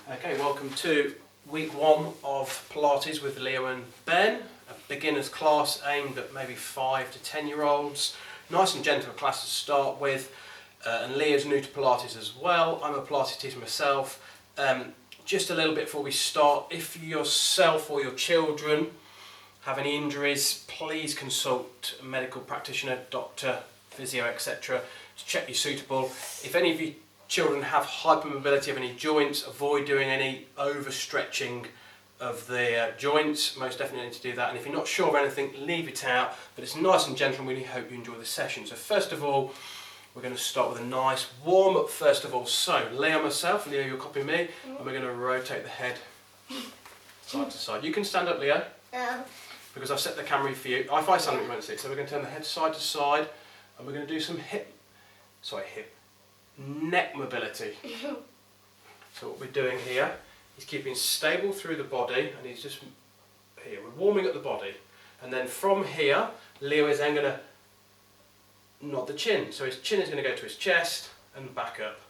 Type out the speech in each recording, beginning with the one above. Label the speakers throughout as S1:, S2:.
S1: Okay, welcome to week 1 of Pilates with Leo and Ben, a beginner's class aimed at maybe 5 to 10 year olds. Nice and gentle class to start with, and Leo's new to Pilates as well. I'm a Pilates teacher myself. Just a little bit before we start, if yourself or your children have any injuries, please consult a medical practitioner, doctor, physio, etc. to check you're suitable. If any of you children have hypermobility of any joints, avoid doing any overstretching of the joints. Most definitely need to do that. And if you're not sure of anything, leave it out. But it's nice and gentle and really hope you enjoy the session. So first of all, we're going to start with a nice warm up first of all. So Leo, myself, Leo, you'll copy me, and we're going to rotate the head side to side. You can stand up, Leo, because I've set the camera for you. If I stand up, you won't see it. So we're going to turn the head side to side, and we're going to do some neck mobility. So what we're doing here is keeping stable through the body, and he's just here. We're warming up the body, and then from here, Leo is then going to nod the chin. So his chin is going to go to his chest and back up,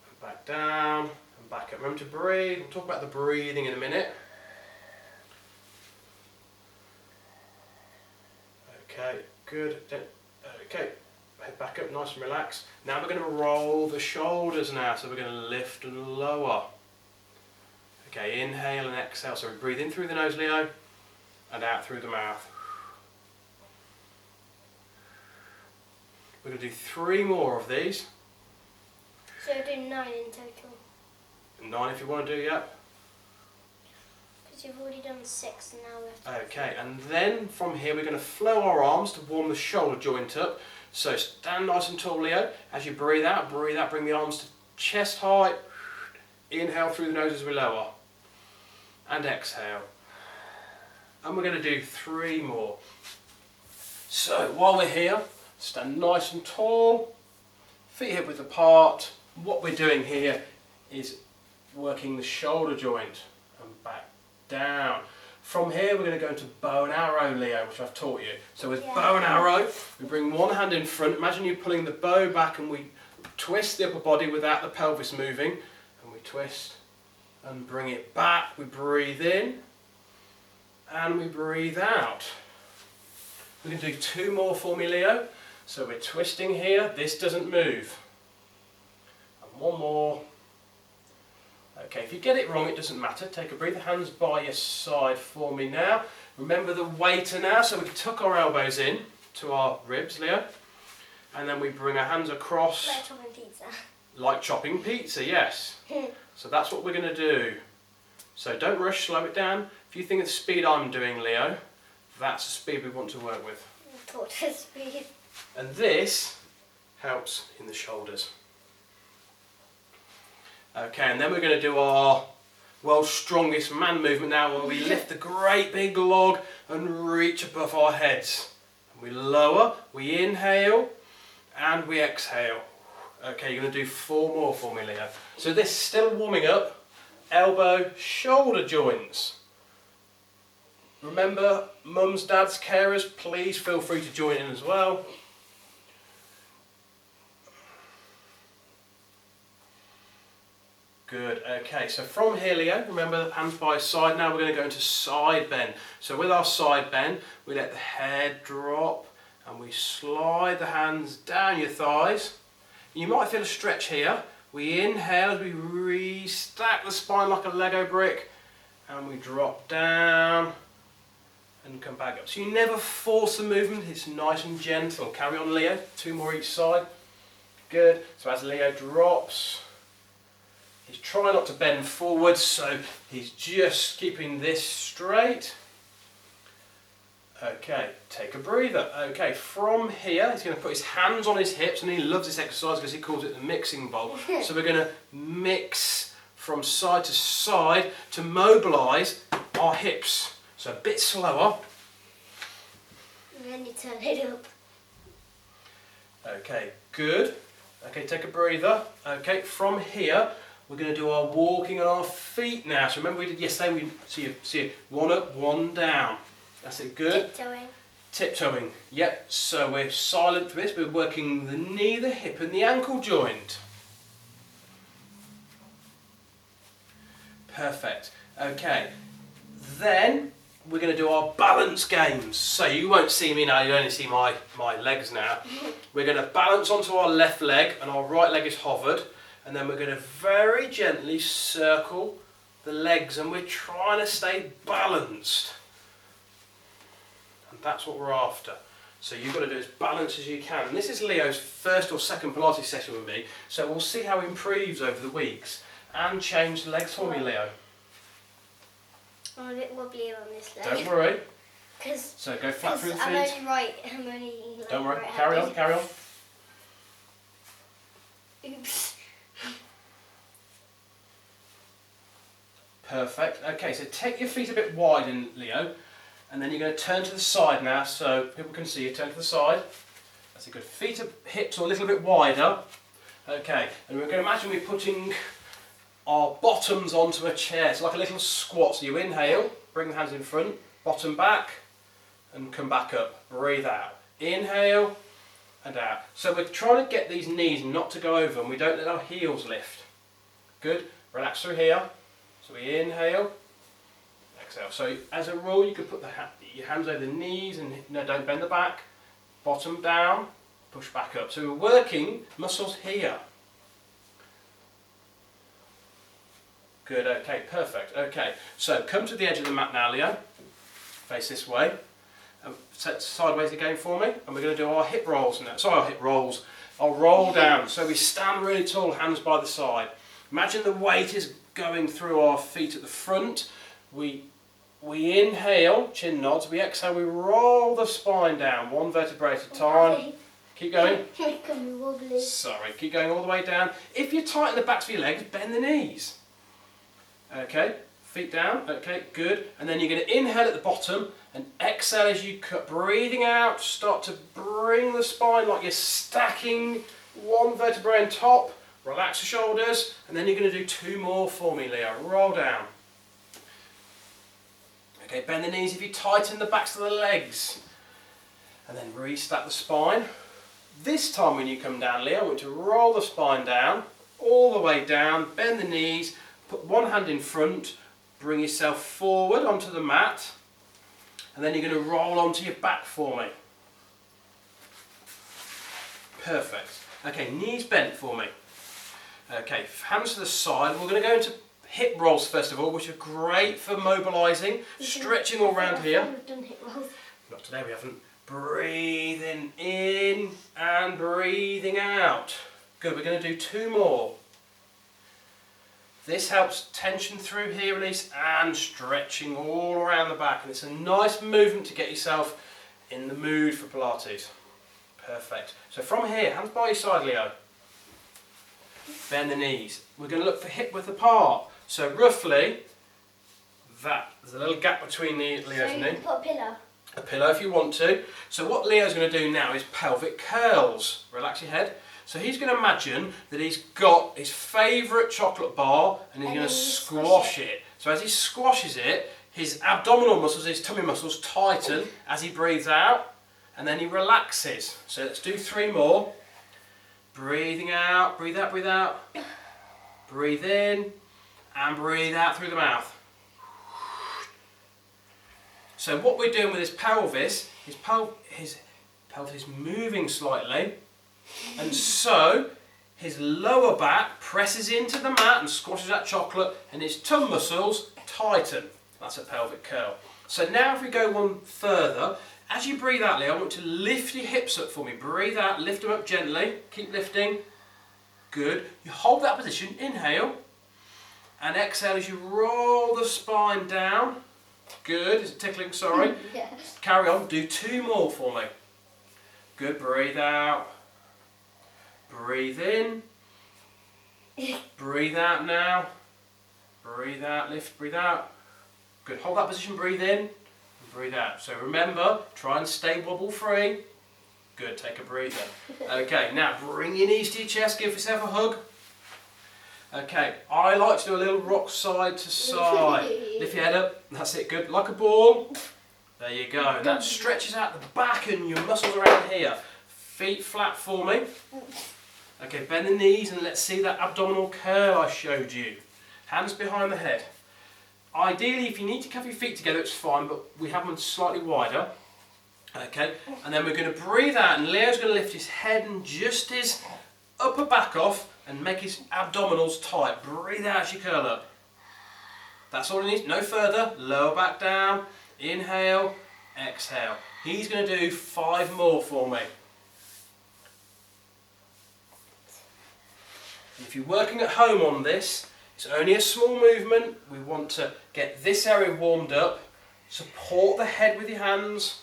S1: and back down and back up. Remember to breathe. We'll talk about the breathing in a minute. Okay, good. Okay. Head back up, nice and relaxed. Now we're going to roll the shoulders now, so we're going to lift and lower. Okay, inhale and exhale, so we breathe in through the nose, Leo, and out through the mouth. We're going to do 3 more of these.
S2: So we're doing 9 in total?
S1: 9 if you want to do, yeah.
S2: Because you've already done 6 and now we have to...
S1: Okay, and then from here we're going to flow our arms to warm the shoulder joint up. So stand nice and tall, Leo. As you breathe out, bring the arms to chest height. Inhale through the nose as we lower. And exhale. And we're going to do 3 more. So while we're here, stand nice and tall. Feet hip width apart. What we're doing here is working the shoulder joint and back down. From here we're going to go into bow and arrow, Leo, which I've taught you. So with bow and arrow, we bring one hand in front. Imagine you pulling the bow back and we twist the upper body without the pelvis moving. And we twist and bring it back. We breathe in and we breathe out. We're going to do 2 more for me, Leo. So we're twisting here. This doesn't move. And 1 more. Okay, if you get it wrong, it doesn't matter. Take a breather, hands by your side for me now. Remember the waiter now, so we can tuck our elbows in to our ribs, Leo. And then we bring our hands across.
S2: Like chopping pizza.
S1: Like chopping pizza, yes. So that's what we're going to do. So don't rush, slow it down. If you think of the speed I'm doing, Leo, that's the speed we want to work with.
S2: Tortoise speed.
S1: And this helps in the shoulders. Okay, and then we're going to do our world's strongest man movement now, where we lift the great big log and reach above our heads. And we lower, we inhale, and we exhale. Okay, you're going to do 4 more for me, Leo. So this is still warming up, elbow, shoulder joints. Remember, mums, dads, carers, please feel free to join in as well. Good, okay, so from here, Leo, remember hands by your side. Now we're going to go into side bend. So with our side bend, we let the head drop and we slide the hands down your thighs. You might feel a stretch here. We inhale as we restack the spine like a Lego brick, and we drop down and come back up. So you never force the movement, it's nice and gentle. Carry on, Leo, 2 more each side. Good, so as Leo drops, he's trying not to bend forward, so he's just keeping this straight. Okay, take a breather. Okay, from here, he's going to put his hands on his hips, and he loves this exercise because he calls it the mixing bowl. So we're going to mix from side to side to mobilise our hips. So a bit slower.
S2: And then you turn it up.
S1: Okay, good. Okay, take a breather. Okay, from here, we're going to do our walking on our feet now. So remember we did yesterday, we see 1 up, 1 down. That's it, good.
S2: Tiptoeing.
S1: Tiptoeing, yep. So we're silent for this, we're working the knee, the hip and the ankle joint. Perfect. Okay. Then we're going to do our balance games. So you won't see me now, you only see my legs now. We're going to balance onto our left leg and our right leg is hovered. And then we're going to very gently circle the legs and we're trying to stay balanced. And that's what we're after. So you've got to do as balanced as you can. And this is Leo's first or second Pilates session with me. So we'll see how he improves over the weeks. And change the legs for me, Leo.
S2: I'm a bit wobbly on this leg.
S1: Don't worry.
S2: Cause
S1: Go flat through the feet.
S2: I'm only right. I'm only. Like,
S1: Don't worry.
S2: Right
S1: Carry on. Carry on.
S2: Oops.
S1: Perfect. Okay, so take your feet a bit wide in, Leo, and then you're going to turn to the side now so people can see you. Turn to the side. That's a good. Feet, hips are a little bit wider. Okay, and we're going to imagine we're putting our bottoms onto a chair. It's like a little squat. So you inhale, bring the hands in front, bottom back, and come back up. Breathe out. Inhale and out. So we're trying to get these knees not to go over and we don't let our heels lift. Good. Relax through here. So we inhale, exhale. So as a rule, you could put your hands over the knees and no, don't bend the back. Bottom down, push back up. So we're working muscles here. Good, okay, perfect. Okay, so come to the edge of the mat now, Leo. Face this way. Set sideways again for me. And we're going to do our hip rolls now. Sorry, our hip rolls. I'll roll down. So we stand really tall, hands by the side. Imagine the weight is going through our feet at the front. We inhale, chin nods. We exhale, we roll the spine down, one vertebrae at a time. Keep going. Sorry, keep going all the way down. If you tighten the backs of your legs, bend the knees. Okay, feet down. Okay, good. And then you're going to inhale at the bottom and exhale as you cut. Breathing out, start to bring the spine like you're stacking one vertebrae on top. Relax the shoulders, and then you're going to do two more for me, Leo. Roll down. Okay, bend the knees if you tighten the backs of the legs. And then restack the spine. This time when you come down, Leo, I want you to roll the spine down, all the way down, bend the knees, put one hand in front, bring yourself forward onto the mat, and then you're going to roll onto your back for me. Perfect. Okay, knees bent for me. Okay, hands to the side. We're going to go into hip rolls first of all, which are great for mobilising, stretching all around here.
S2: We've done hip rolls.
S1: Not today, we haven't. Breathing in and breathing out. Good, we're going to do two more. This helps tension through here release and stretching all around the back. And it's a nice movement to get yourself in the mood for Pilates. Perfect. So from here, hands by your side, Leo. Bend the knees. We're going to look for hip width apart. So roughly, there's a little gap between the Leo's knee.
S2: Put a pillow.
S1: A pillow if you want to. So what Leo's going to do now is pelvic curls. Relax your head. So he's going to imagine that he's got his favourite chocolate bar and he's going to squash it. So as he squashes it, his abdominal muscles, his tummy muscles tighten as he breathes out and then he relaxes. So let's do three more. Breathing out, breathe out, breathe out. Breathe in and breathe out through the mouth. So what we're doing with his pelvis, his pelvis is moving slightly, and so his lower back presses into the mat and squashes that chocolate, and his tum muscles tighten. That's a pelvic curl. So now if we go one further, as you breathe out, Leo, I want you to lift your hips up for me. Breathe out, lift them up gently. Keep lifting. Good. You hold that position, inhale, and exhale as you roll the spine down. Good. Is it tickling? Sorry.
S2: Yeah.
S1: Carry on. Do two more for me. Good. Breathe out. Breathe in. Breathe out now. Breathe out. Lift. Breathe out. Good. Hold that position. Breathe in. And breathe out. So remember, try and stay wobble free. Good. Take a breather. Okay. Now bring your knees to your chest. Give yourself a hug. Okay, I like to do a little rock side to side. Lift your head up, that's it, good. Like a ball. There you go. And that stretches out the back and your muscles around here. Feet flat for me. Okay, bend the knees and let's see that abdominal curl I showed you. Hands behind the head. ideally, if you need to cuff your feet together, it's fine, but we have them slightly wider. Okay, and then we're going to breathe out, and Leo's going to lift his head and just his upper back off and make his abdominals tight. Breathe out as you curl up. That's all he needs, no further. Lower back down, inhale, exhale. He's going to do 5 more for me. If you're working at home on this, it's only a small movement. We want to get this area warmed up. Support the head with your hands.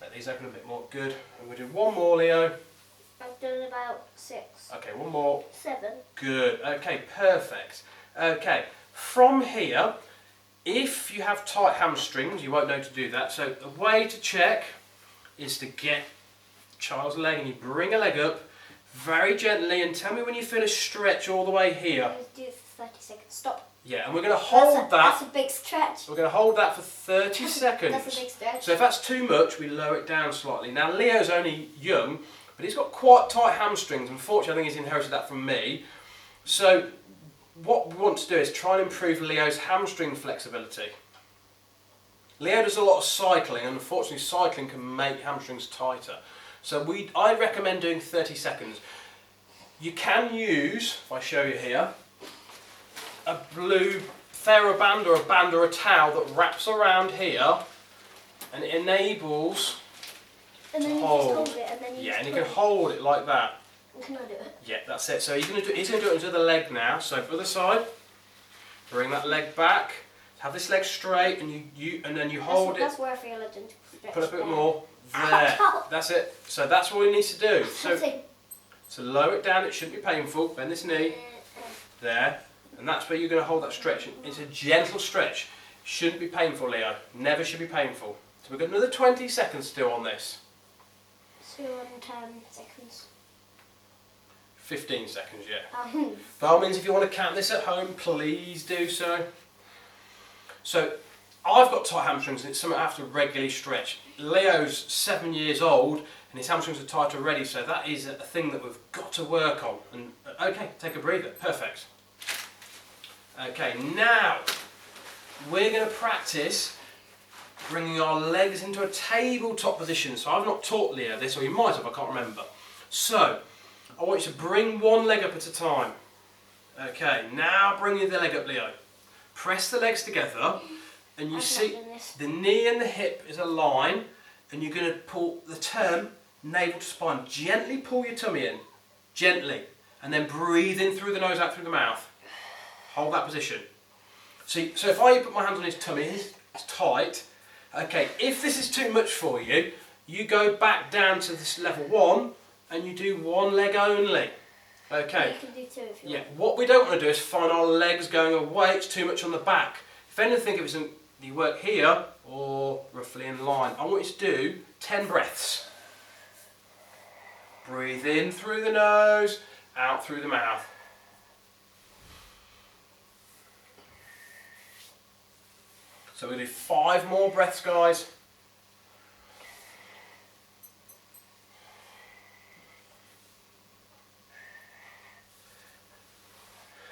S1: Let these open a bit more. Good. And we'll do 1 more, Leo.
S2: I've done about 6.
S1: Okay, 1 more.
S2: 7.
S1: Good. Okay, perfect. Okay, from here, if you have tight hamstrings, you won't know to do that. So a way to check is to get child's leg, and you bring a leg up very gently, and tell me when you feel a stretch all the way here.
S2: Do it for 30 seconds. Stop.
S1: Yeah, and we're going to hold that.
S2: That's a big stretch.
S1: We're going to hold that for 30 seconds.
S2: That's a big stretch.
S1: So if that's too much, we lower it down slightly. Now Leo's only young, but he's got quite tight hamstrings. Unfortunately, I think he's inherited that from me. So what we want to do is try and improve Leo's hamstring flexibility. Leo does a lot of cycling, and unfortunately cycling can make hamstrings tighter. So I recommend doing 30 seconds. You can use, if I show you here, a blue TheraBand or a band or a towel that wraps around here, and it enables
S2: and then
S1: to
S2: you
S1: hold.
S2: just hold it, and then you
S1: and you
S2: pull
S1: can hold it like that.
S2: Can I do it?
S1: Yeah, that's it. So he's going to do it into the leg now. So for the side, bring that leg back. Have this leg straight, and then you hold it.
S2: That's where I feel a gentle stretch.
S1: Put a bit
S2: there.
S1: more. There. That's it. So that's all he needs to do. So lower it down. It shouldn't be painful. Bend this knee. There. And that's where you're going to hold that stretch. It's a gentle stretch. Shouldn't be painful, Leo. Never should be painful. So we've got another 20 seconds to do on this.
S2: 210 seconds.
S1: 15 seconds, yeah. By all means, if you want to count this at home, please do so. So I've got tight hamstrings, and it's something I have to regularly stretch. Leo's 7 years old, and his hamstrings are tight already, so that is a thing that we've got to work on. And okay, take a breather. Perfect. Okay, now we're going to practice bringing our legs into a tabletop position. So I've not taught Leo this, or he might have, I can't remember. So I want you to bring one leg up at a time. Okay, now bring the leg up, Leo. Press the legs together, and you see the knee and the hip is a line, and you're going to pull the turn navel to spine. Gently pull your tummy in, gently, and then breathe in through the nose, out through the mouth. Hold that position. So if I put my hands on his tummy, it's tight. Okay, if this is too much for you, you go back down to this level 1, and you do one leg only. Okay.
S2: You can do 2 if you want.
S1: What we don't want to do is find our legs going away. It's too much on the back. If anything, if it's you work here or roughly in line, I want you to do 10 breaths. Breathe in through the nose, out through the mouth. So we'll do 5 more breaths, guys.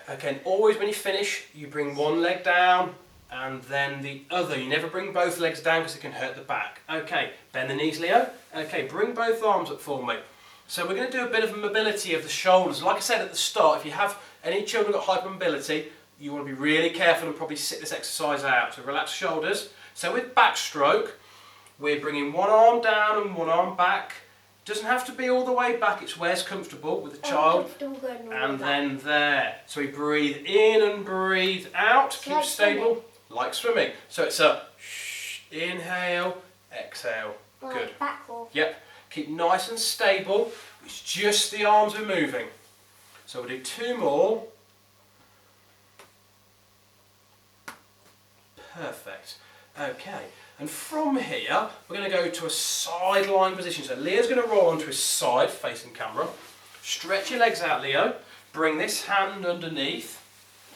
S1: Okay, and always when you finish, you bring one leg down and then the other. You never bring both legs down because it can hurt the back. Okay, bend the knees, Leo. Okay, bring both arms up for me. So we're going to do a bit of mobility of the shoulders. Like I said at the start, if you have any children who've got hypermobility, you want to be really careful and probably sit this exercise out. So relax shoulders. So with backstroke, we're bringing one arm down and one arm back. Doesn't have to be all the way back, it's where's comfortable with the child. And then there. So we breathe in and breathe out, keep
S2: like
S1: stable, like swimming. So it's a inhale, exhale. Good.
S2: Backward.
S1: Yep. Keep nice and stable. It's just the arms are moving. So we'll do 2 more. Perfect. Okay. And from here, we're going to go to a sideline position. So Leo's going to roll onto his side, facing camera. Stretch your legs out, Leo. Bring this hand underneath.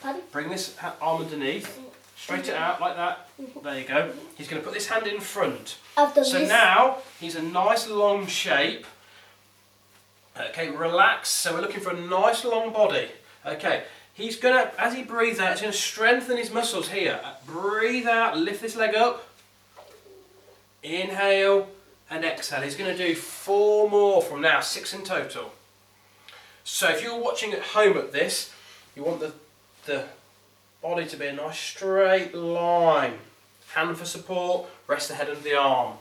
S2: Pardon?
S1: Bring this arm underneath. Straight it out like that. There you go. He's going to put this hand in front.
S2: I've done
S1: So
S2: this.
S1: now, he's a nice long shape. Okay, relax. So we're looking for a nice long body. Okay, He's gonna, as he breathes out, he's gonna strengthen his muscles here. Breathe out, lift this leg up. Inhale and exhale. He's gonna do 4 more from now, 6 in total. So if you're watching at home at this, you want the body to be a nice straight line. Hand for support, rest the head under the arm.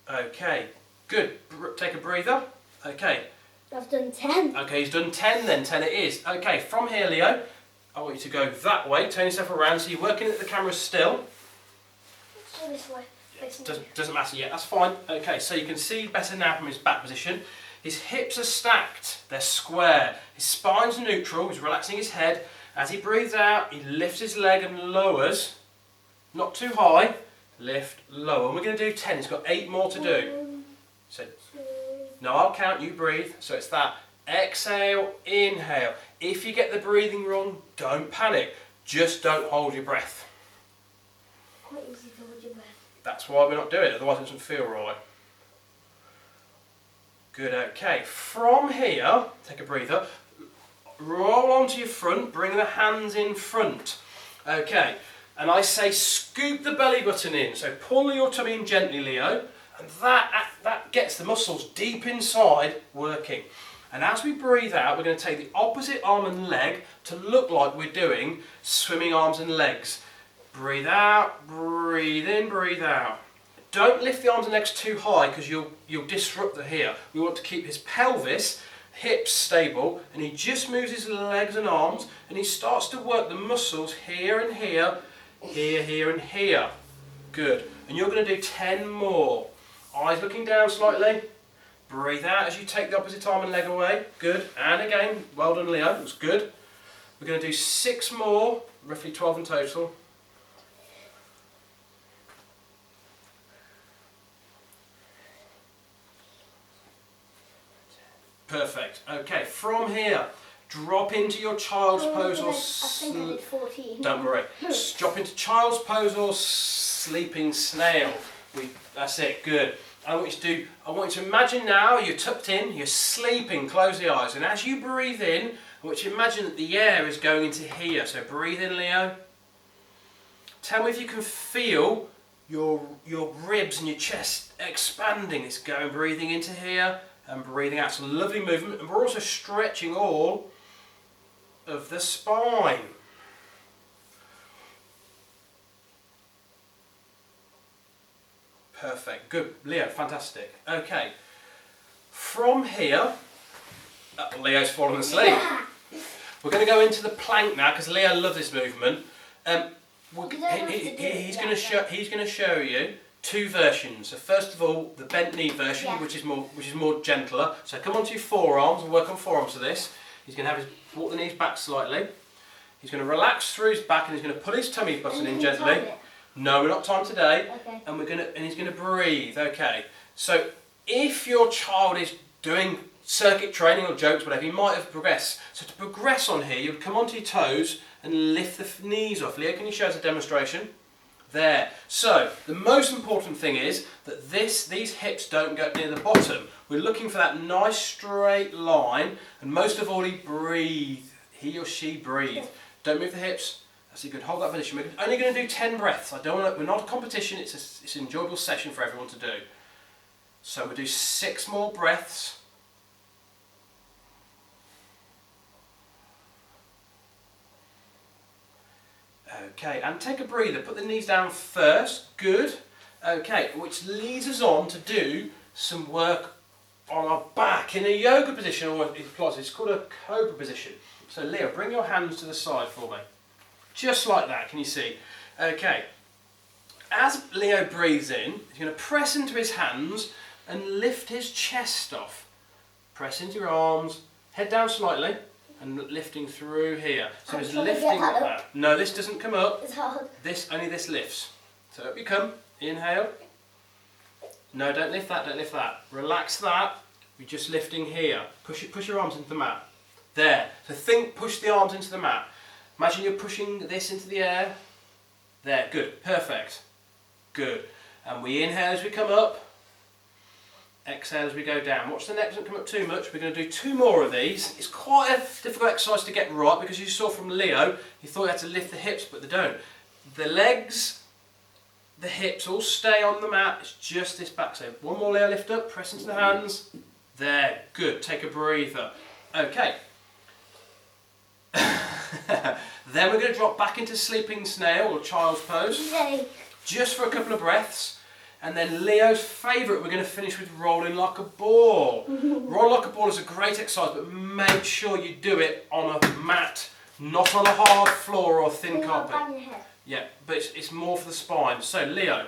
S1: Okay, good. Take a breather. Okay.
S2: I've done 10.
S1: Okay, he's done 10 then, 10 it is. Okay, from here, Leo, I want you to go that way, turn yourself around so you're working at the camera still.
S2: Let's go this way.
S1: Doesn't matter yet, that's fine. Okay, so you can see better now from his back position. His hips are stacked, they're square. His spine's neutral, he's relaxing his head. As he breathes out, he lifts his leg and lowers. Not too high, lift, lower. And we're going to do 10, he's got 8 more to do. So, no, I'll count, you breathe. So it's that. Exhale, inhale. If you get the breathing wrong, don't panic. Just don't hold your breath.
S2: Quite easy to hold your breath.
S1: That's why we're not doing it, otherwise it doesn't feel right. Good, okay. From here, take a breather. Roll onto your front, bring the hands in front. Okay, and I say scoop the belly button in. So pull your tummy in gently, Leo. And that gets the muscles deep inside working. And as we breathe out, we're going to take the opposite arm and leg to look like we're doing swimming arms and legs. Breathe out, breathe in, breathe out. Don't lift the arms and legs too high because you'll disrupt the here. We want to keep his pelvis, hips stable, and he just moves his legs and arms and he starts to work the muscles here and here, here, here and here. Good. And you're going to do 10 more. Eyes looking down slightly. Breathe out as you take the opposite arm and leg away. Good. And again, well done, Leo. That's good. We're going to do 6 more, roughly 12 in total. Perfect. Okay, from here, drop into your child's pose or...
S2: I think I did 14.
S1: Don't worry. Drop into child's pose or sleeping snail. That's it, good. I want you to imagine now you're tucked in, you're sleeping, close the eyes, and as you breathe in, I want you to imagine that the air is going into here. So breathe in, Leo. Tell me if you can feel your ribs and your chest expanding. It's going, breathing into here and breathing out. Some lovely movement, and we're also stretching all of the spine. Perfect, good, Leo, fantastic. Okay, from here, Leo's fallen asleep.
S2: Yeah.
S1: We're going to go into the plank now because Leo loves this movement. He's going to show you 2 versions. So first of all, the bent knee version,
S2: Yeah.
S1: which is more gentler. So come onto your forearms and work on forearms for this. He's going to walk the knees back slightly. He's going to relax through his back and he's going to pull his tummy button in gently. No, we're not timed today.
S2: Okay.
S1: And he's going to breathe. Okay. So if your child is doing circuit training or jokes, whatever, you might have progressed. So to progress on here, you would come onto your toes and lift the knees off. Leo, can you show us a demonstration? There. So the most important thing is that these hips don't go near the bottom. We're looking for that nice straight line, and most of all, he or she breathe. Don't move the hips. That's good. Hold that position. We're only going to do 10 breaths. We're not a competition. It's an enjoyable session for everyone to do. So we'll do 6 more breaths. Okay, and take a breather. Put the knees down first. Good. Okay, which leads us on to do some work on our back in a yoga position, or in Pilates. It's called a cobra position. So Leo, bring your hands to the side for me. Just like that, can you see? Okay. As Leo breathes in, he's going to press into his hands and lift his chest off. Press into your arms, head down slightly, and lifting through here. So he's lifting like that. No, this doesn't come up.
S2: It's hard.
S1: Only this lifts. So up you come. Inhale. No, don't lift that, don't lift that. Relax that. You're just lifting here. Push your arms into the mat. There. So push the arms into the mat. Imagine you're pushing this into the air. There, good, perfect. Good. And we inhale as we come up. Exhale as we go down. Watch the neck doesn't come up too much. We're going to do 2 more of these. It's quite a difficult exercise to get right because you saw from Leo, he thought he had to lift the hips, but they don't. The legs, the hips all stay on the mat. It's just this back. So 1 more, Leo, lift up, press into the hands. There, good. Take a breather. Okay. Then we're going to drop back into sleeping snail or child's pose.
S2: Yay.
S1: Just for a couple of breaths. And then Leo's favourite, we're going to finish with rolling like a ball. Roll like a ball is a great exercise, but make sure you do it on a mat, not on a hard floor or thin carpet.
S2: Bang your head.
S1: Yeah, but it's more for the spine. So Leo,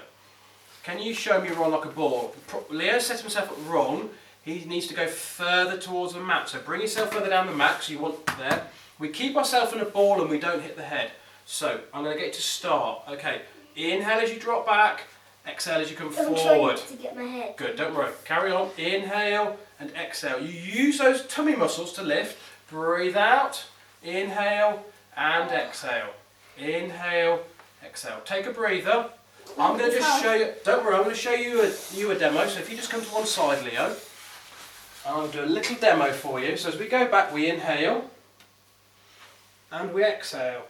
S1: can you show me roll like a ball? Leo set himself up wrong. He needs to go further towards the mat. So bring yourself further down the mat, so you want there. We keep ourselves in a ball and we don't hit the head. So I'm going to get you to start. Okay, inhale as you drop back. Exhale as you come
S2: I'm
S1: forward.
S2: trying to get my head.
S1: Good, don't worry. Carry on. Inhale and exhale. You use those tummy muscles to lift. Breathe out. Inhale and exhale. Inhale, exhale. Take a breather. I'm going to just show you, don't worry, I'm going to show you a demo. So if you just come to one side, Leo, I'll do a little demo for you. So as we go back, we inhale and we exhale.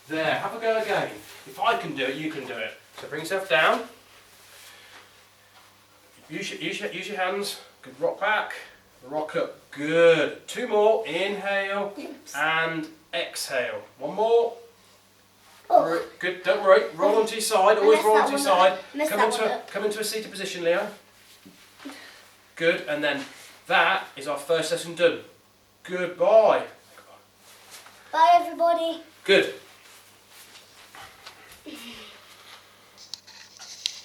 S1: There, have a go again. If I can do it, you can do it. So bring yourself down. Use your hands. Good. Rock back. Rock up. Good. 2 more. Inhale and exhale. 1 more.
S2: Oh.
S1: Good. Don't worry. Roll onto your side. Always roll onto your side.
S2: Up.
S1: Come into a seated position, Leo. Good. And then that is our first session done. Goodbye.
S2: Bye, everybody.
S1: Good.